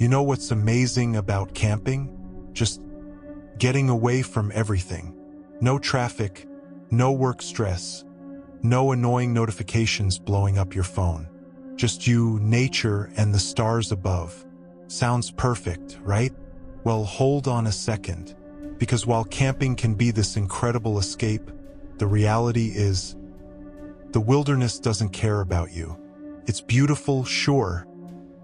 You know what's amazing about camping? Just getting away from everything. No traffic, no work stress, no annoying notifications blowing up your phone. Just you, nature, and the stars above. Sounds perfect, right? Well, hold on a second, because while camping can be this incredible escape, the reality is the wilderness doesn't care about you. It's beautiful, sure,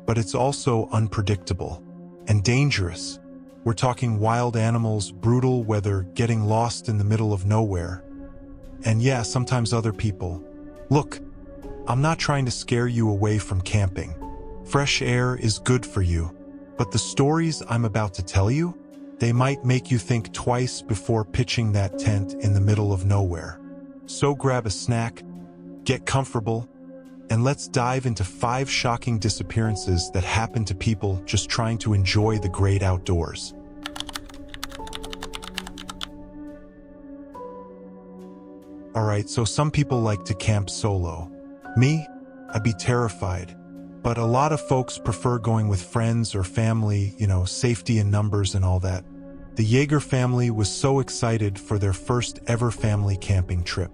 but it's also unpredictable and dangerous. We're talking wild animals, brutal weather, getting lost in the middle of nowhere. And yeah, sometimes other people. Look, I'm not trying to scare you away from camping. Fresh air is good for you, but the stories I'm about to tell you, they might make you think twice before pitching that tent in the middle of nowhere. So grab a snack, get comfortable, and let's dive into 5 shocking disappearances that happen to people just trying to enjoy the great outdoors. Alright, so some people like to camp solo. Me, I'd be terrified. But a lot of folks prefer going with friends or family, safety in numbers and all that. The Yeager family was so excited for their first ever family camping trip.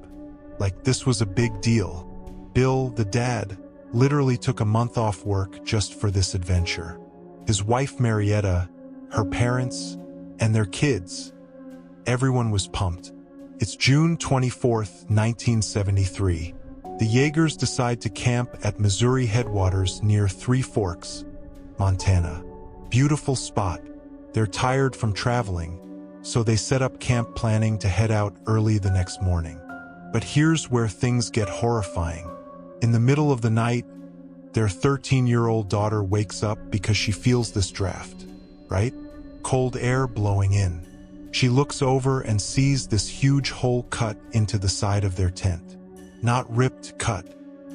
Like, this was a big deal. Bill, the dad, literally took a month off work just for this adventure. His wife Marietta, her parents, and their kids. Everyone was pumped. It's June 24th, 1973. The Yeagers decide to camp at Missouri headwaters near Three Forks, Montana. Beautiful spot. They're tired from traveling, so they set up camp planning to head out early the next morning. But here's where things get horrifying. In the middle of the night, their 13-year-old daughter wakes up because she feels this draft, right? Cold air blowing in. She looks over and sees this huge hole cut into the side of their tent. Not ripped, cut,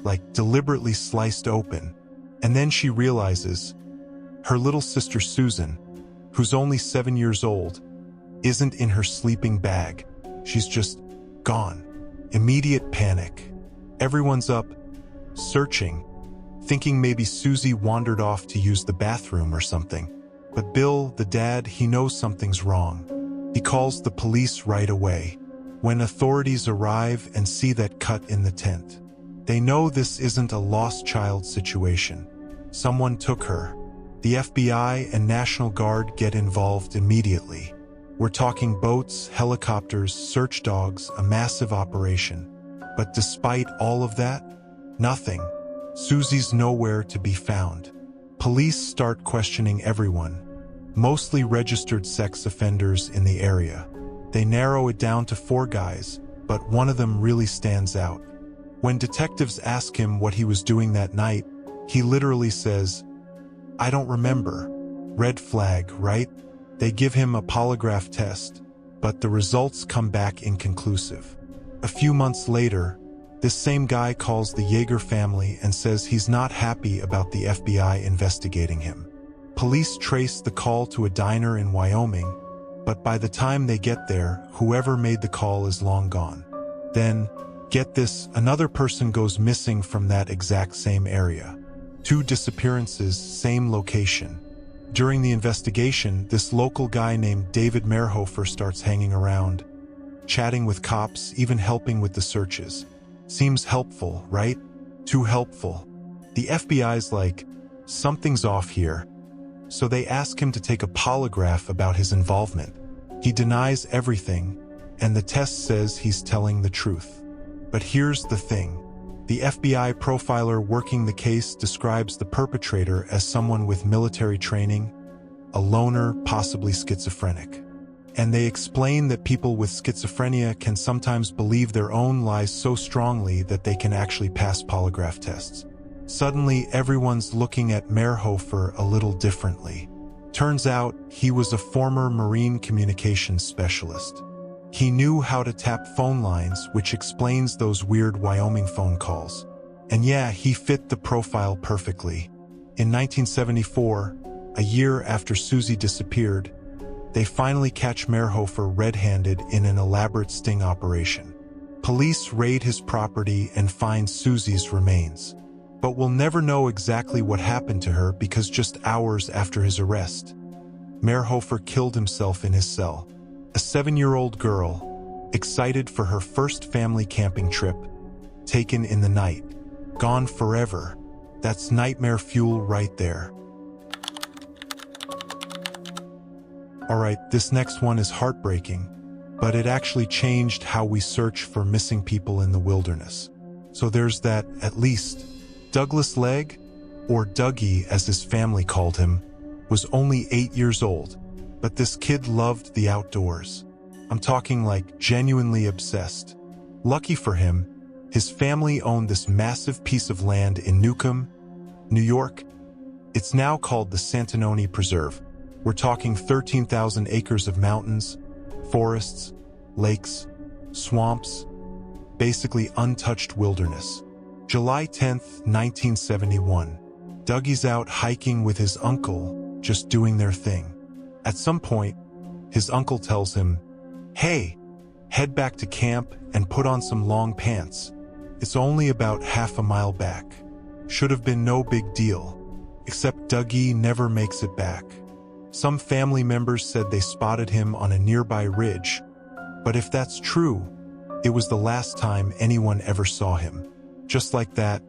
like deliberately sliced open. And then she realizes her little sister Susan, who's only 7 years old, isn't in her sleeping bag. She's just gone. Immediate panic. Everyone's up, searching, thinking maybe Susie wandered off to use the bathroom or something. But Bill, the dad, he knows something's wrong. He calls the police right away. When authorities arrive and see that cut in the tent, they know this isn't a lost child situation. Someone took her. The FBI and National Guard get involved immediately. We're talking boats, helicopters, search dogs, a massive operation. But despite all of that, nothing. Susie's nowhere to be found. Police start questioning everyone, mostly registered sex offenders in the area. They narrow it down to 4 guys, but one of them really stands out. When detectives ask him what he was doing that night, he literally says, "I don't remember." Red flag, right? They give him a polygraph test, but the results come back inconclusive. A few months later, this same guy calls the Yeager family and says he's not happy about the FBI investigating him. Police trace the call to a diner in Wyoming, but by the time they get there, whoever made the call is long gone. Then, get this, another person goes missing from that exact same area. 2 disappearances, same location. During the investigation, this local guy named David Merhofer starts hanging around, chatting with cops, even helping with the searches. Seems helpful, right? Too helpful. The FBI's like, something's off here. So they ask him to take a polygraph about his involvement. He denies everything, and the test says he's telling the truth. But here's the thing. The FBI profiler working the case describes the perpetrator as someone with military training, a loner, possibly schizophrenic. And they explain that people with schizophrenia can sometimes believe their own lies so strongly that they can actually pass polygraph tests. Suddenly, everyone's looking at Merhofer a little differently. Turns out, he was a former Marine communications specialist. He knew how to tap phone lines, which explains those weird Wyoming phone calls. And yeah, he fit the profile perfectly. In 1974, a year after Susie disappeared, they finally catch Merhofer red-handed in an elaborate sting operation. Police raid his property and find Susie's remains. But we'll never know exactly what happened to her because just hours after his arrest, Mehrhofer killed himself in his cell. A 7-year-old girl, excited for her first family camping trip, taken in the night, gone forever. That's nightmare fuel right there. Alright, this next one is heartbreaking, but it actually changed how we search for missing people in the wilderness. So there's that, at least. Douglas Legg, or Dougie as his family called him, was only 8 years old, but this kid loved the outdoors. I'm talking like genuinely obsessed. Lucky for him, his family owned this massive piece of land in Newcomb, New York. It's now called the Santanoni Preserve. We're talking 13,000 acres of mountains, forests, lakes, swamps, basically untouched wilderness. July 10th, 1971. Dougie's out hiking with his uncle, just doing their thing. At some point, his uncle tells him, "Hey, head back to camp and put on some long pants. It's only about half a mile back." Should have been no big deal, except Dougie never makes it back. Some family members said they spotted him on a nearby ridge, but if that's true, it was the last time anyone ever saw him. Just like that,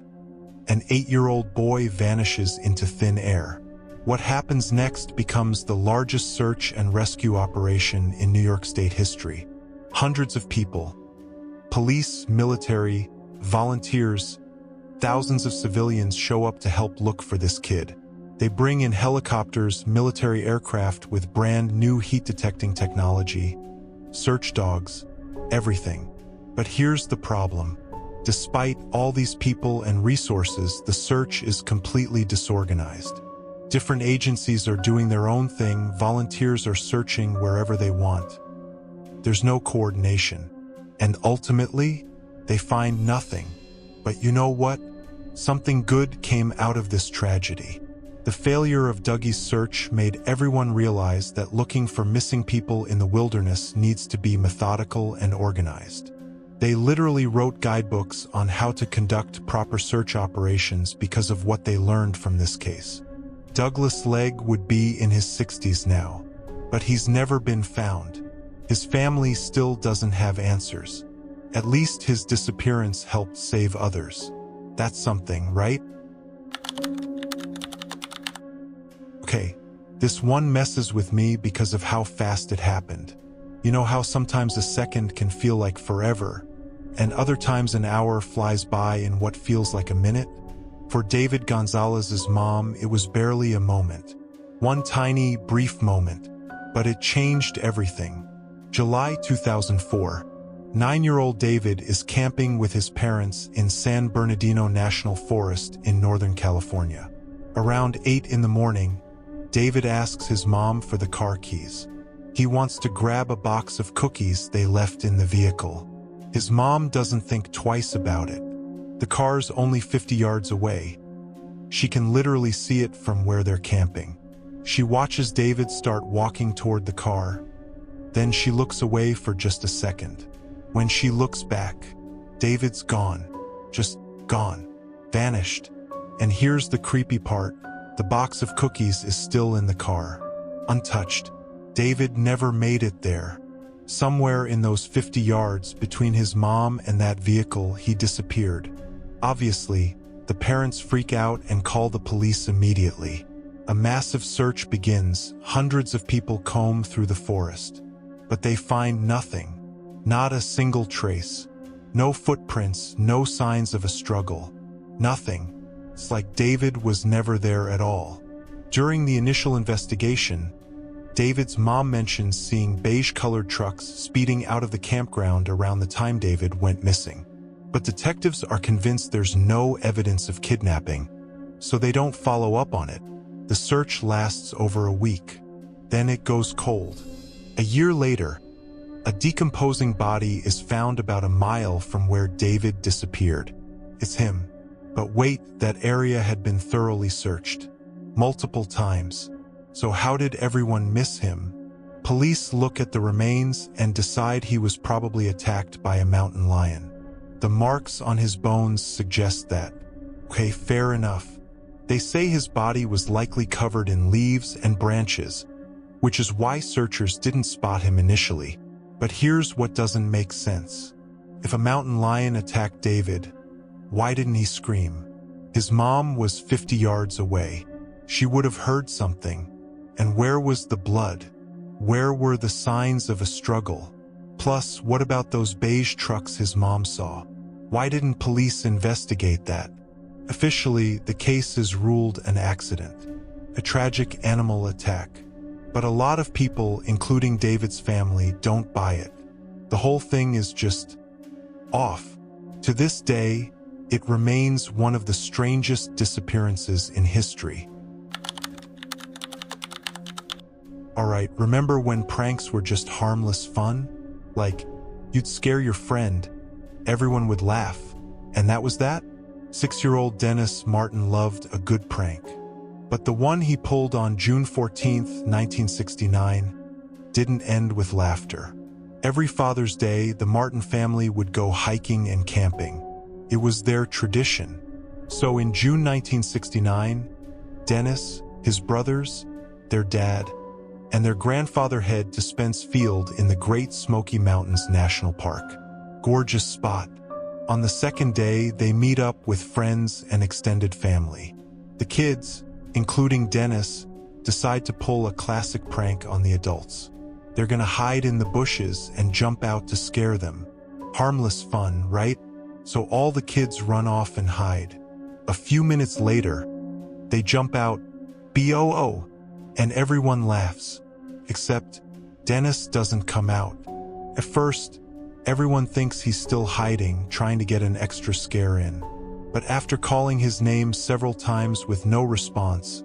an 8-year-old boy vanishes into thin air. What happens next becomes the largest search and rescue operation in New York State history. Hundreds of people, police, military, volunteers, thousands of civilians show up to help look for this kid. They bring in helicopters, military aircraft with brand new heat-detecting technology, search dogs, everything. But here's the problem. Despite all these people and resources, the search is completely disorganized. Different agencies are doing their own thing, volunteers are searching wherever they want. There's no coordination. And ultimately, they find nothing. But you know what? Something good came out of this tragedy. The failure of Dougie's search made everyone realize that looking for missing people in the wilderness needs to be methodical and organized. They literally wrote guidebooks on how to conduct proper search operations because of what they learned from this case. Douglas Legg would be in his 60s now, but he's never been found. His family still doesn't have answers. At least his disappearance helped save others. That's something, right? Okay, this one messes with me because of how fast it happened. You know how sometimes a second can feel like forever, and other times an hour flies by in what feels like a minute? For David Gonzalez's mom, it was barely a moment. One tiny, brief moment, but it changed everything. July 2004. 9-year-old David is camping with his parents in San Bernardino National Forest in Northern California. Around 8 in the morning, David asks his mom for the car keys. He wants to grab a box of cookies they left in the vehicle. His mom doesn't think twice about it. The car's only 50 yards away. She can literally see it from where they're camping. She watches David start walking toward the car. Then she looks away for just a second. When she looks back, David's gone. Just gone. Vanished. And here's the creepy part. The box of cookies is still in the car. Untouched. David never made it there. Somewhere in those 50 yards between his mom and that vehicle, he disappeared. Obviously, the parents freak out and call the police immediately. A massive search begins. Hundreds of people comb through the forest. But they find nothing. Not a single trace. No footprints, no signs of a struggle. Nothing. It's like David was never there at all. During the initial investigation, David's mom mentions seeing beige-colored trucks speeding out of the campground around the time David went missing. But detectives are convinced there's no evidence of kidnapping, so they don't follow up on it. The search lasts over a week. Then it goes cold. A year later, a decomposing body is found about a mile from where David disappeared. It's him. But wait, that area had been thoroughly searched. Multiple times. So how did everyone miss him? Police look at the remains and decide he was probably attacked by a mountain lion. The marks on his bones suggest that, Okay, fair enough. They say his body was likely covered in leaves and branches, which is why searchers didn't spot him initially. But here's what doesn't make sense. If a mountain lion attacked David, why didn't he scream? His mom was 50 yards away. She would have heard something. And where was the blood? Where were the signs of a struggle? Plus, what about those beige trucks his mom saw? Why didn't police investigate that? Officially, the case is ruled an accident, a tragic animal attack. But a lot of people, including David's family, don't buy it. The whole thing is just off. To this day, it remains one of the strangest disappearances in history. Alright, remember when pranks were just harmless fun? Like, you'd scare your friend, everyone would laugh, and that was that? 6-year-old Dennis Martin loved a good prank. But the one he pulled on June 14, 1969, didn't end with laughter. Every Father's Day, the Martin family would go hiking and camping. It was their tradition. So in June 1969, Dennis, his brothers, their dad, and their grandfather head to Spence Field in the Great Smoky Mountains National Park. Gorgeous spot. On the second day, they meet up with friends and extended family. The kids, including Dennis, decide to pull a classic prank on the adults. They're gonna hide in the bushes and jump out to scare them. Harmless fun, right? So all the kids run off and hide. A few minutes later, they jump out, BOO, and everyone laughs. Except Dennis doesn't come out. At first, everyone thinks he's still hiding, trying to get an extra scare in. But after calling his name several times with no response,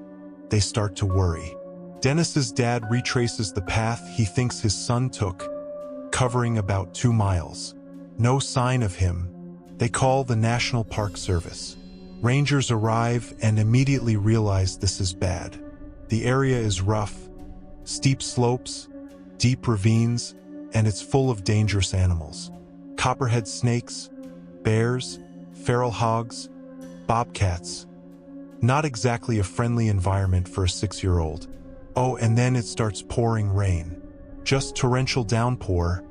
they start to worry. Dennis's dad retraces the path he thinks his son took, covering about 2 miles. No sign of him. They call the National Park Service. Rangers arrive and immediately realize this is bad. The area is rough, steep slopes, deep ravines, and it's full of dangerous animals. Copperhead snakes, bears, feral hogs, bobcats. Not exactly a friendly environment for a 6-year-old. Oh, and then it starts pouring rain. Just torrential downpour,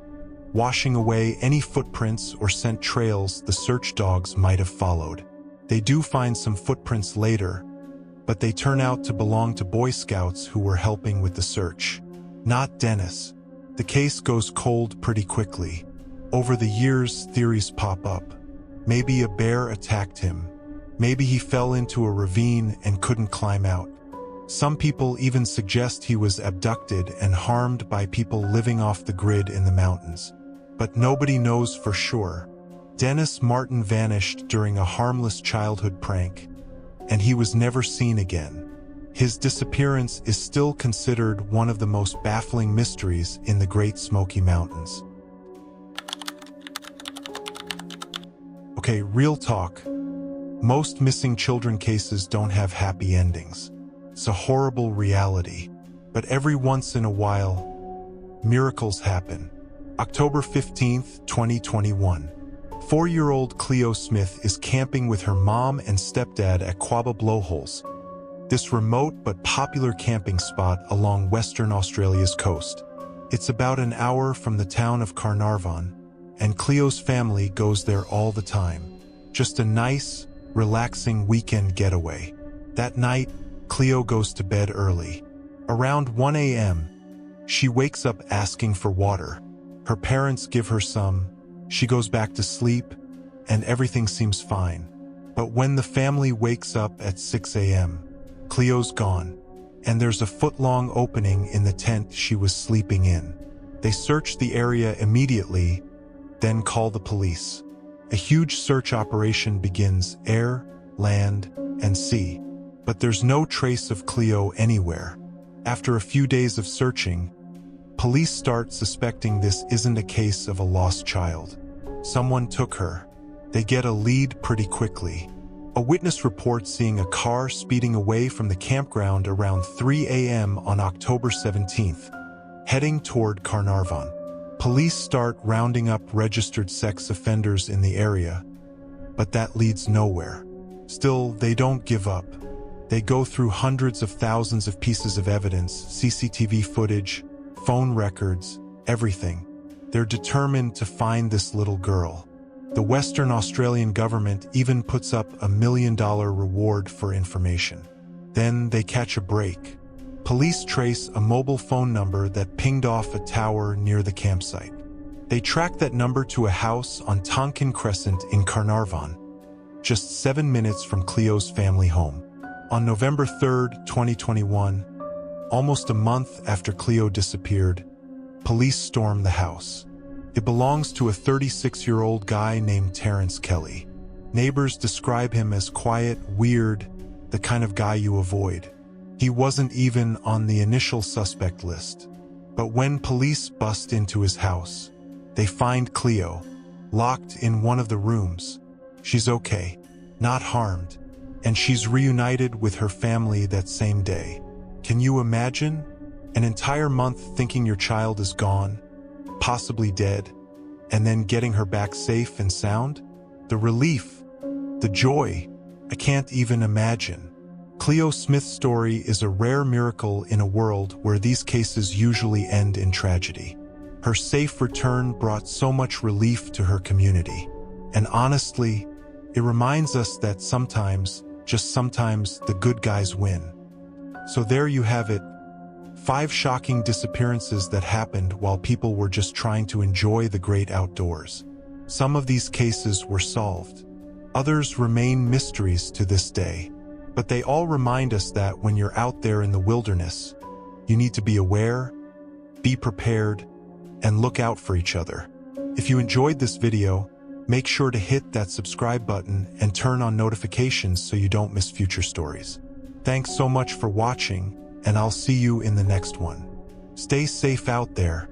washing away any footprints or scent trails the search dogs might have followed. They do find some footprints later, but they turn out to belong to Boy Scouts who were helping with the search. Not Dennis. The case goes cold pretty quickly. Over the years, theories pop up. Maybe a bear attacked him. Maybe he fell into a ravine and couldn't climb out. Some people even suggest he was abducted and harmed by people living off the grid in the mountains. But nobody knows for sure. Dennis Martin vanished during a harmless childhood prank, and he was never seen again. His disappearance is still considered one of the most baffling mysteries in the Great Smoky Mountains. Okay, real talk. Most missing children cases don't have happy endings. It's a horrible reality. But every once in a while, miracles happen. October 15th, 2021. 4-year-old Cleo Smith is camping with her mom and stepdad at Quabba Blowholes, this remote but popular camping spot along Western Australia's coast. It's about an hour from the town of Carnarvon, and Cleo's family goes there all the time. Just a nice, relaxing weekend getaway. That night, Cleo goes to bed early. Around 1 a.m., she wakes up asking for water. Her parents give her some. She goes back to sleep, and everything seems fine. But when the family wakes up at 6 a.m., Cleo's gone, and there's a foot-long opening in the tent she was sleeping in. They search the area immediately, then call the police. A huge search operation begins, air, land, and sea. But there's no trace of Cleo anywhere. After a few days of searching, police start suspecting this isn't a case of a lost child. Someone took her. They get a lead pretty quickly. A witness reports seeing a car speeding away from the campground around 3 a.m. on October 17th, heading toward Carnarvon. Police start rounding up registered sex offenders in the area, but that leads nowhere. Still, they don't give up. They go through hundreds of thousands of pieces of evidence, CCTV footage, phone records, everything. They're determined to find this little girl. The Western Australian government even puts up $1 million reward for information. Then they catch a break. Police trace a mobile phone number that pinged off a tower near the campsite. They track that number to a house on Tonkin Crescent in Carnarvon, just 7 minutes from Cleo's family home. On November 3rd, 2021, almost a month after Cleo disappeared, police storm the house. It belongs to a 36-year-old guy named Terrence Kelly. Neighbors describe him as quiet, weird, the kind of guy you avoid. He wasn't even on the initial suspect list. But when police bust into his house, they find Cleo, locked in one of the rooms. She's okay, not harmed, and she's reunited with her family that same day. Can you imagine? An entire month thinking your child is gone, possibly dead, and then getting her back safe and sound? The relief, the joy, I can't even imagine. Cleo Smith's story is a rare miracle in a world where these cases usually end in tragedy. Her safe return brought so much relief to her community. And honestly, it reminds us that sometimes, just sometimes, the good guys win. So there you have it. 5 shocking disappearances that happened while people were just trying to enjoy the great outdoors. Some of these cases were solved. Others remain mysteries to this day. But they all remind us that when you're out there in the wilderness, you need to be aware, be prepared, and look out for each other. If you enjoyed this video, make sure to hit that subscribe button and turn on notifications so you don't miss future stories. Thanks so much for watching, and I'll see you in the next one. Stay safe out there.